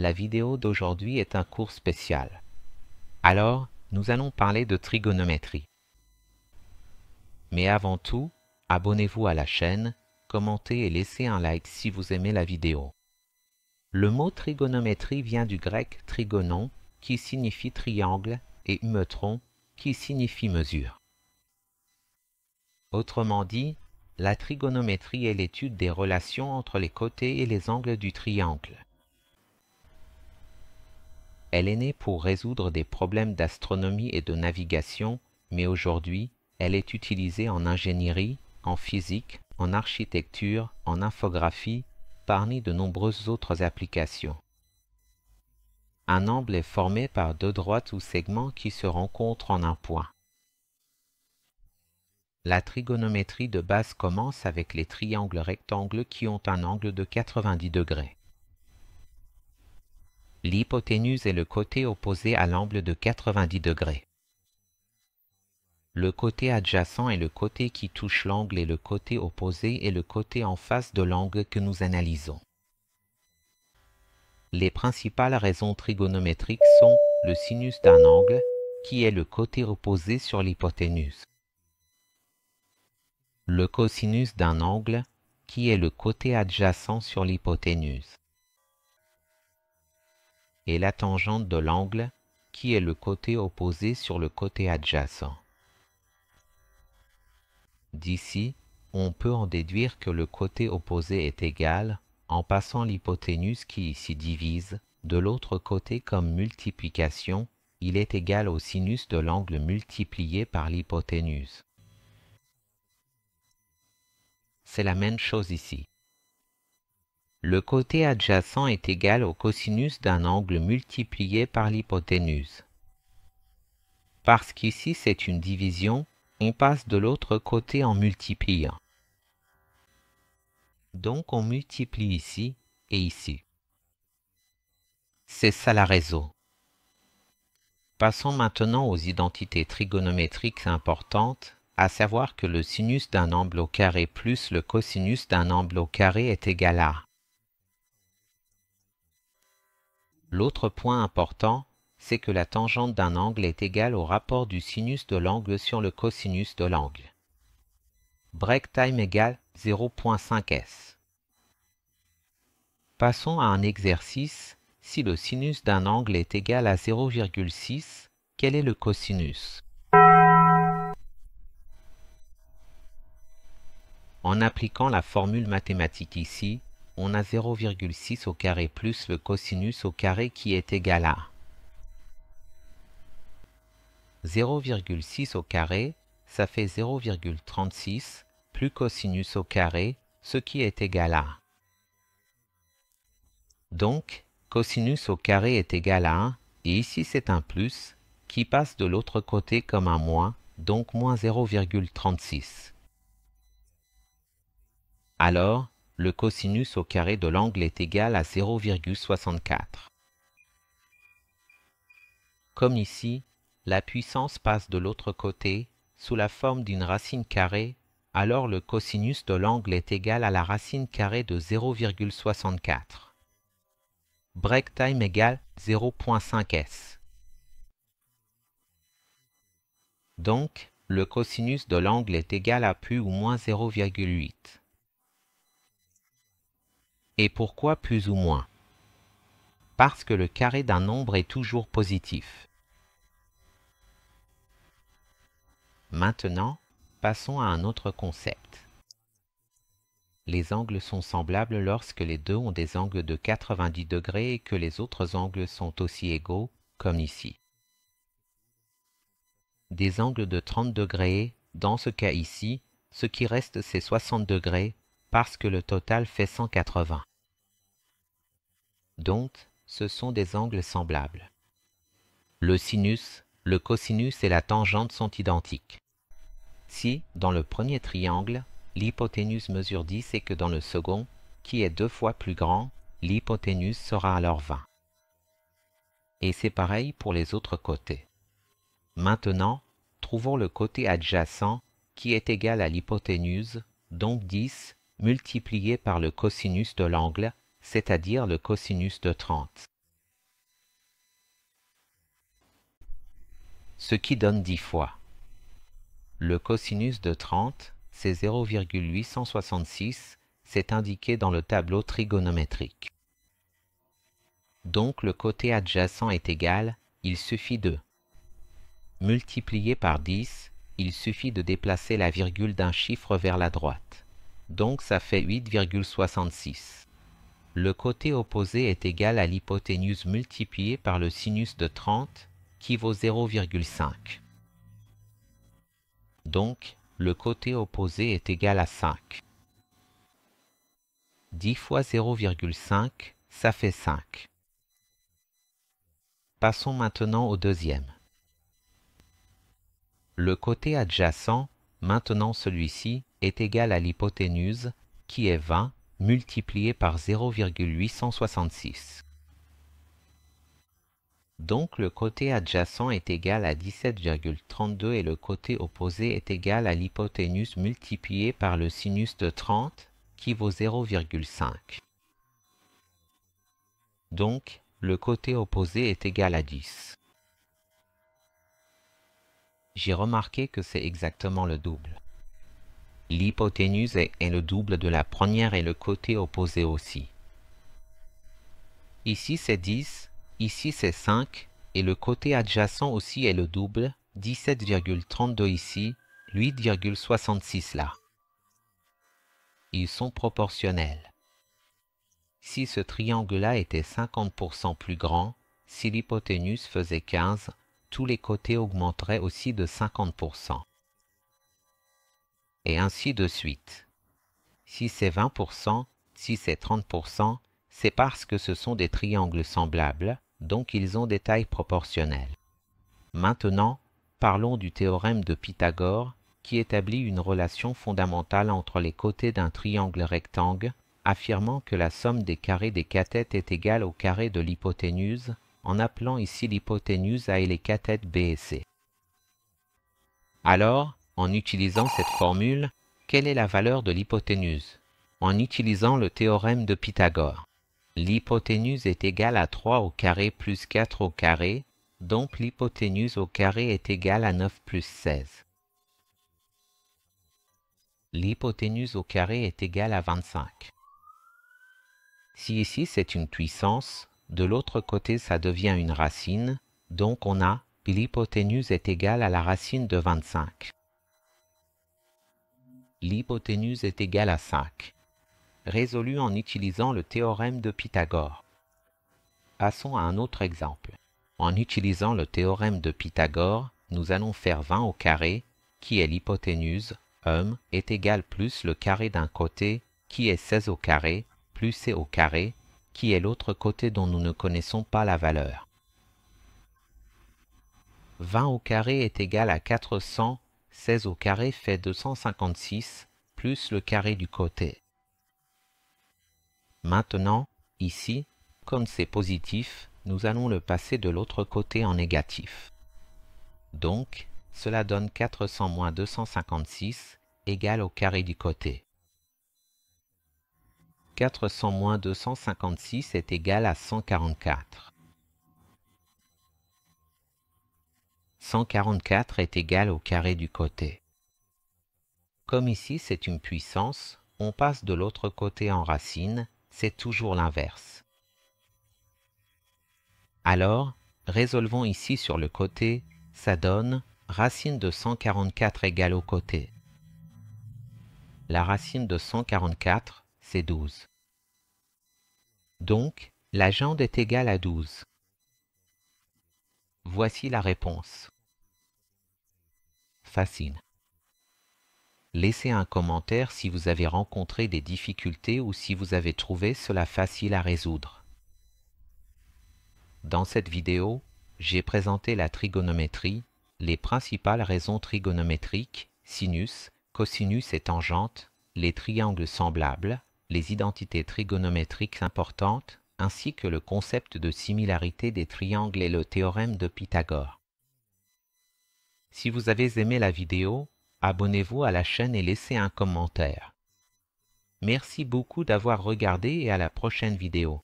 La vidéo d'aujourd'hui est un cours spécial. Alors, nous allons parler de trigonométrie. Mais avant tout, abonnez-vous à la chaîne, commentez et laissez un like si vous aimez la vidéo. Le mot trigonométrie vient du grec trigonon, qui signifie triangle, et humetron, qui signifie mesure. Autrement dit, la trigonométrie est l'étude des relations entre les côtés et les angles du triangle. Elle est née pour résoudre des problèmes d'astronomie et de navigation, mais aujourd'hui, elle est utilisée en ingénierie, en physique, en architecture, en infographie, parmi de nombreuses autres applications. Un angle est formé par deux droites ou segments qui se rencontrent en un point. La trigonométrie de base commence avec les triangles rectangles qui ont un angle de 90 degrés. L'hypoténuse est le côté opposé à l'angle de 90 degrés. Le côté adjacent est le côté qui touche l'angle et le côté opposé est le côté en face de l'angle que nous analysons. Les principales raisons trigonométriques sont le sinus d'un angle, qui est le côté opposé sur l'hypoténuse, le cosinus d'un angle, qui est le côté adjacent sur l'hypoténuse, et la tangente de l'angle, qui est le côté opposé sur le côté adjacent. D'ici, on peut en déduire que le côté opposé est égal, en passant l'hypoténuse qui ici divise, de l'autre côté comme multiplication, il est égal au sinus de l'angle multiplié par l'hypoténuse. C'est la même chose ici. Le côté adjacent est égal au cosinus d'un angle multiplié par l'hypoténuse. Parce qu'ici c'est une division, on passe de l'autre côté en multipliant. Donc on multiplie ici et ici. C'est ça la raison. Passons maintenant aux identités trigonométriques importantes, à savoir que le sinus d'un angle au carré plus le cosinus d'un angle au carré est égal à. L'autre point important, c'est que la tangente d'un angle est égale au rapport du sinus de l'angle sur le cosinus de l'angle. Break time égale 0,5 s. Passons à un exercice. Si le sinus d'un angle est égal à 0,6, quel est le cosinus? En appliquant la formule mathématique ici, on a 0,6 au carré plus le cosinus au carré qui est égal à 0,6 au carré, ça fait 0,36 plus cosinus au carré, ce qui est égal à. Donc, cosinus au carré est égal à 1, et ici c'est un plus, qui passe de l'autre côté comme un moins, donc moins 0,36. Alors, le cosinus au carré de l'angle est égal à 0,64. Comme ici, la puissance passe de l'autre côté, sous la forme d'une racine carrée, alors le cosinus de l'angle est égal à la racine carrée de 0,64. Break time égale 0,5 s. Donc, le cosinus de l'angle est égal à plus ou moins 0,8. Et pourquoi plus ou moins? Parce que le carré d'un nombre est toujours positif. Maintenant, passons à un autre concept. Les angles sont semblables lorsque les deux ont des angles de 90 degrés et que les autres angles sont aussi égaux, comme ici. Des angles de 30 degrés, dans ce cas ici, ce qui reste c'est 60 degrés, parce que le total fait 180. Donc, ce sont des angles semblables. Le sinus, le cosinus et la tangente sont identiques. Si, dans le premier triangle, l'hypoténuse mesure 10 et que dans le second, qui est 2 fois plus grand, l'hypoténuse sera alors 20. Et c'est pareil pour les autres côtés. Maintenant, trouvons le côté adjacent qui est égal à l'hypoténuse, donc 10, multiplié par le cosinus de l'angle, c'est-à-dire le cosinus de 30. ce qui donne 10 fois. Le cosinus de 30, c'est 0,866, c'est indiqué dans le tableau trigonométrique. Donc le côté adjacent est égal, il suffit de multiplier par 10, il suffit de déplacer la virgule d'un chiffre vers la droite. Donc ça fait 8,66. Le côté opposé est égal à l'hypoténuse multipliée par le sinus de 30, qui vaut 0,5. Donc, le côté opposé est égal à 5. 10 fois 0,5, ça fait 5. Passons maintenant au deuxième. Le côté adjacent, maintenant celui-ci, est égal à l'hypoténuse, qui est 20, multiplié par 0,866. Donc le côté adjacent est égal à 17,32 et le côté opposé est égal à l'hypoténuse multipliée par le sinus de 30, qui vaut 0,5. Donc, le côté opposé est égal à 10. J'ai remarqué que c'est exactement le double. L'hypoténuse est le double de la première et le côté opposé aussi. Ici c'est 10, ici c'est 5, et le côté adjacent aussi est le double, 17,32 ici, 8,66 là. Ils sont proportionnels. Si ce triangle-là était 50% plus grand, si l'hypoténuse faisait 15, tous les côtés augmenteraient aussi de 50%. Et ainsi de suite. Si c'est 20%, si c'est 30%, c'est parce que ce sont des triangles semblables, donc ils ont des tailles proportionnelles. Maintenant, parlons du théorème de Pythagore, qui établit une relation fondamentale entre les côtés d'un triangle rectangle, affirmant que la somme des carrés des cathètes est égale au carré de l'hypoténuse, en appelant ici l'hypoténuse à les cathètes B et C. Alors, en utilisant cette formule, quelle est la valeur de l'hypoténuse? En utilisant le théorème de Pythagore, l'hypoténuse est égale à 3 au carré plus 4 au carré, donc l'hypoténuse au carré est égale à 9 plus 16. L'hypoténuse au carré est égale à 25. Si ici c'est une puissance, de l'autre côté ça devient une racine, donc on a l'hypoténuse est égale à la racine de 25. L'hypoténuse est égale à 5. Résolu en utilisant le théorème de Pythagore. Passons à un autre exemple. En utilisant le théorème de Pythagore, nous allons faire 20 au carré, qui est l'hypoténuse, est égal plus le carré d'un côté, qui est 16 au carré, plus c au carré, qui est l'autre côté dont nous ne connaissons pas la valeur. 20 au carré est égal à 400, 16 au carré fait 256, plus le carré du côté. Maintenant, ici, comme c'est positif, nous allons le passer de l'autre côté en négatif. Donc, cela donne 400 moins 256 égale au carré du côté. 400 moins 256 est égal à 144. 144 est égal au carré du côté. Comme ici c'est une puissance, on passe de l'autre côté en racine, c'est toujours l'inverse. Alors, résolvons ici sur le côté, ça donne racine de 144 égale au côté. La racine de 144, c'est 12. Donc, la jante est égale à 12. Voici la réponse. Facile. Laissez un commentaire si vous avez rencontré des difficultés ou si vous avez trouvé cela facile à résoudre. Dans cette vidéo, j'ai présenté la trigonométrie, les principales raisons trigonométriques, sinus, cosinus et tangente, les triangles semblables, les identités trigonométriques importantes, ainsi que le concept de similarité des triangles et le théorème de Pythagore. Si vous avez aimé la vidéo, abonnez-vous à la chaîne et laissez un commentaire. Merci beaucoup d'avoir regardé et à la prochaine vidéo.